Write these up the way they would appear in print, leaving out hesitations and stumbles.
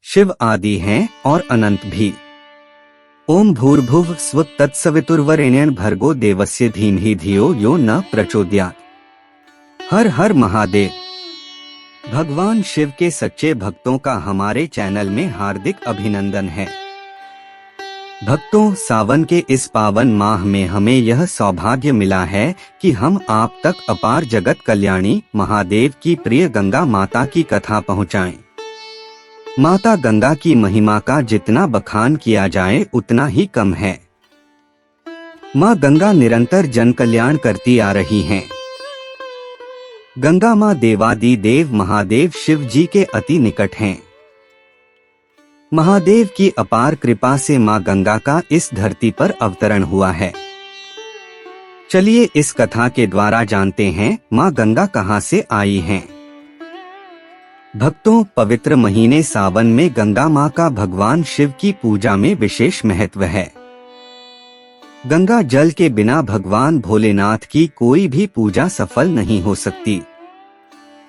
शिव आदि हैं और अनंत भी। ओम भूर्भुव स्व तत्सवितुर्वरेण्यं भर्गो देवस्य धीमहि धियो यो न प्रचोदयात्। हर हर महादेव। भगवान शिव के सच्चे भक्तों का हमारे चैनल में हार्दिक अभिनंदन है। भक्तों, सावन के इस पावन माह में हमें यह सौभाग्य मिला है कि हम आप तक अपार जगत कल्याणी महादेव की प्रिय गंगा माता की कथा पहुँचाएं। माता गंगा की महिमा का जितना बखान किया जाए उतना ही कम है। माँ गंगा निरंतर जन कल्याण करती आ रही हैं। गंगा माँ देवादि देव महादेव शिव जी के अति निकट हैं। महादेव की अपार कृपा से माँ गंगा का इस धरती पर अवतरण हुआ है। चलिए इस कथा के द्वारा जानते हैं माँ गंगा कहाँ से आई हैं। भक्तों, पवित्र महीने सावन में गंगा माँ का भगवान शिव की पूजा में विशेष महत्व है। गंगा जल के बिना भगवान भोलेनाथ की कोई भी पूजा सफल नहीं हो सकती।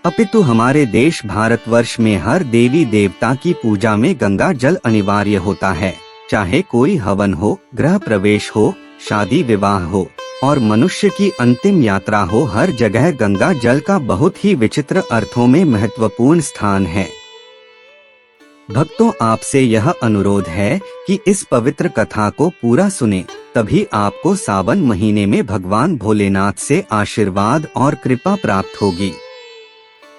अपितु हमारे देश भारतवर्ष में हर देवी देवता की पूजा में गंगा जल अनिवार्य होता है। चाहे कोई हवन हो, गृह प्रवेश हो, शादी विवाह हो और मनुष्य की अंतिम यात्रा हो, हर जगह गंगा जल का बहुत ही विचित्र अर्थों में महत्वपूर्ण स्थान है। भक्तों, आपसे यह अनुरोध है कि इस पवित्र कथा को पूरा सुने, तभी आपको सावन महीने में भगवान भोलेनाथ से आशीर्वाद और कृपा प्राप्त होगी।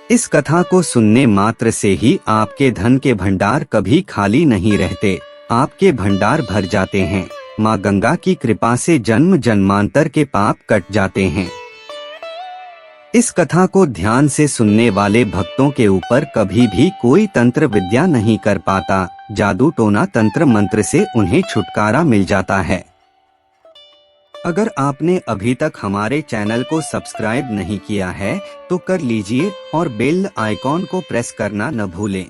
इस कथा को सुनने मात्र से ही आपके धन के भंडार कभी खाली नहीं रहते, आपके भंडार भर जाते हैं। माँ गंगा की कृपा से जन्म जन्मांतर के पाप कट जाते हैं। इस कथा को ध्यान से सुनने वाले भक्तों के ऊपर कभी भी कोई तंत्र विद्या नहीं कर पाता। जादू टोना तंत्र मंत्र से उन्हें छुटकारा मिल जाता है। अगर आपने अभी तक हमारे चैनल को सब्सक्राइब नहीं किया है तो कर लीजिए और बेल आइकॉन को प्रेस करना न भूलें।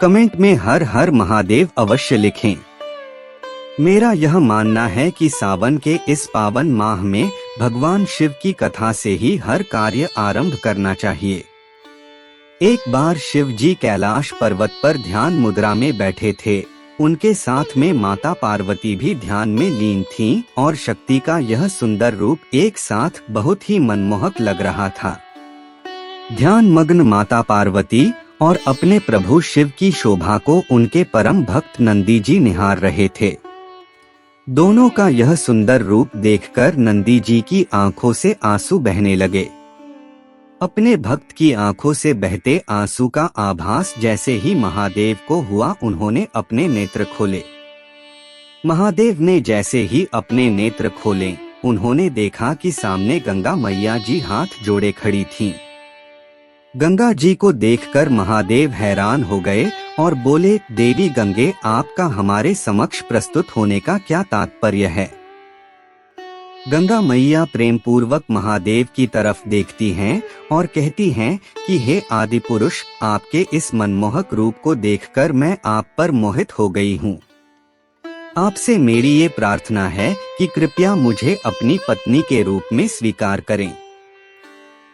कमेंट में हर हर महादेव अवश्य लिखें। मेरा यह मानना है कि सावन के इस पावन माह में भगवान शिव की कथा से ही हर कार्य आरंभ करना चाहिए। एक बार शिव जी कैलाश पर्वत पर ध्यान मुद्रा में बैठे थे। उनके साथ में माता पार्वती भी ध्यान में लीन थीं और शक्ति का यह सुंदर रूप एक साथ बहुत ही मनमोहक लग रहा था। ध्यान मग्न माता पार्वती और अपने प्रभु शिव की शोभा को उनके परम भक्त नंदी जी निहार रहे थे। दोनों का यह सुंदर रूप देखकर नंदी जी की आंखों से आंसू बहने लगे। अपने भक्त की आंखों से बहते आंसू का आभास जैसे ही महादेव को हुआ, उन्होंने अपने नेत्र खोले। महादेव ने जैसे ही अपने नेत्र खोले, उन्होंने देखा कि सामने गंगा मैया जी हाथ जोड़े खड़ी थीं। गंगा जी को देखकर महादेव हैरान हो गए और बोले, देवी गंगे, आपका हमारे समक्ष प्रस्तुत होने का क्या तात्पर्य है? गंगा मैया प्रेम पूर्वक महादेव की तरफ देखती हैं और कहती हैं कि हे आदि पुरुष, आपके इस मनमोहक रूप को देखकर मैं आप पर मोहित हो गई हूँ। आपसे मेरी ये प्रार्थना है कि कृपया मुझे अपनी पत्नी के रूप में स्वीकार करें।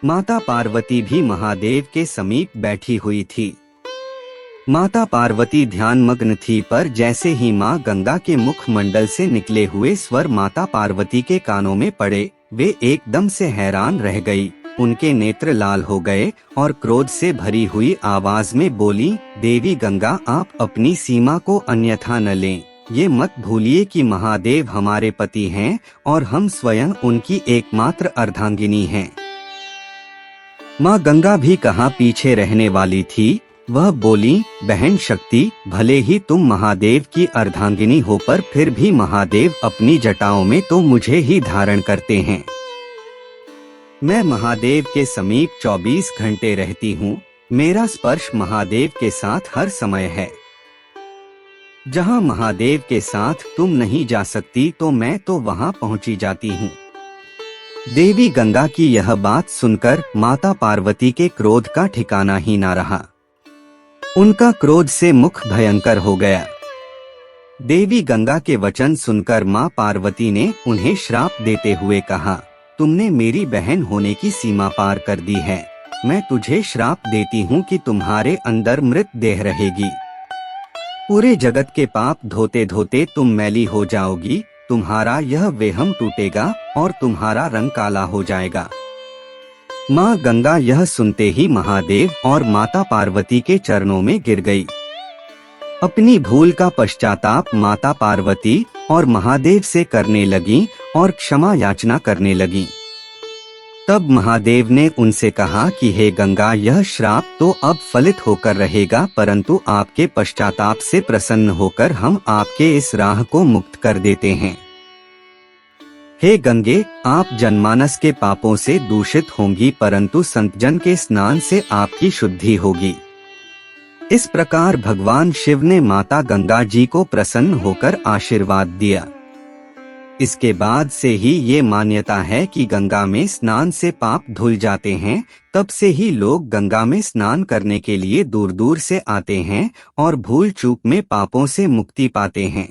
माता पार्वती भी महादेव के समीप बैठी हुई थी। माता पार्वती ध्यान मग्न थी, पर जैसे ही माँ गंगा के मुख मंडल से निकले हुए स्वर माता पार्वती के कानों में पड़े, वे एकदम से हैरान रह गई। उनके नेत्र लाल हो गए और क्रोध से भरी हुई आवाज में बोली, देवी गंगा, आप अपनी सीमा को अन्यथा न लें। ये मत भूलिए कि महादेव हमारे पति हैं और हम स्वयं उनकी एकमात्र अर्धांगिनी हैं। माँ गंगा भी कहाँ पीछे रहने वाली थी। वह बोली, बहन शक्ति, भले ही तुम महादेव की अर्धांगिनी हो, पर फिर भी महादेव अपनी जटाओं में तो मुझे ही धारण करते हैं। मैं महादेव के समीप 24 घंटे रहती हूँ। मेरा स्पर्श महादेव के साथ हर समय है। जहाँ महादेव के साथ तुम नहीं जा सकती, तो मैं तो वहाँ पहुँची जाती हूँ। देवी गंगा की यह बात सुनकर माता पार्वती के क्रोध का ठिकाना ही ना रहा। उनका क्रोध से मुख भयंकर हो गया। देवी गंगा के वचन सुनकर माँ पार्वती ने उन्हें श्राप देते हुए कहा, तुमने मेरी बहन होने की सीमा पार कर दी है। मैं तुझे श्राप देती हूँ कि तुम्हारे अंदर मृत देह रहेगी। पूरे जगत के पाप धोते धोते तुम मैली हो जाओगी, तुम्हारा यह वेहम टूटेगा और तुम्हारा रंग काला हो जाएगा। माँ गंगा यह सुनते ही महादेव और माता पार्वती के चरणों में गिर गई। अपनी भूल का पश्चाताप माता पार्वती और महादेव से करने लगी और क्षमा याचना करने लगी। तब महादेव ने उनसे कहा कि हे गंगा, यह श्राप तो अब फलित होकर रहेगा, परंतु आपके पश्चाताप से प्रसन्न होकर हम आपके इस राह को मुक्त कर देते हैं। हे गंगे, आप जनमानस के पापों से दूषित होंगी, परंतु संतजन के स्नान से आपकी शुद्धि होगी। इस प्रकार भगवान शिव ने माता गंगा जी को प्रसन्न होकर आशीर्वाद दिया। इसके बाद से ही ये मान्यता है कि गंगा में स्नान से पाप धुल जाते हैं। तब से ही लोग गंगा में स्नान करने के लिए दूर दूर से आते हैं और भूल चूक में पापों से मुक्ति पाते हैं।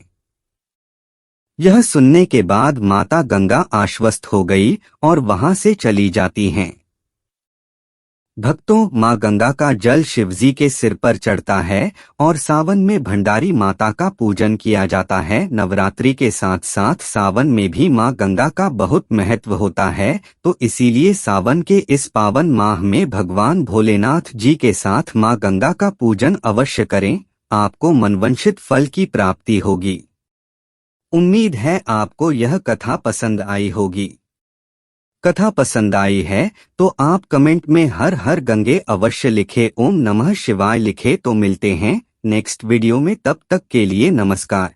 यह सुनने के बाद माता गंगा आश्वस्त हो गई और वहां से चली जाती हैं। भक्तों, माँ गंगा का जल शिवजी के सिर पर चढ़ता है और सावन में भंडारी माता का पूजन किया जाता है। नवरात्रि के साथ साथ सावन में भी माँ गंगा का बहुत महत्व होता है, तो इसीलिए सावन के इस पावन माह में भगवान भोलेनाथ जी के साथ माँ गंगा का पूजन अवश्य करें, आपको मनवांछित फल की प्राप्ति होगी। उम्मीद है आपको यह कथा पसंद आई होगी। कथा पसंद आई है तो आप कमेंट में हर हर गंगे अवश्य लिखे, ओम नमः शिवाय लिखे। तो मिलते हैं नेक्स्ट वीडियो में, तब तक के लिए नमस्कार।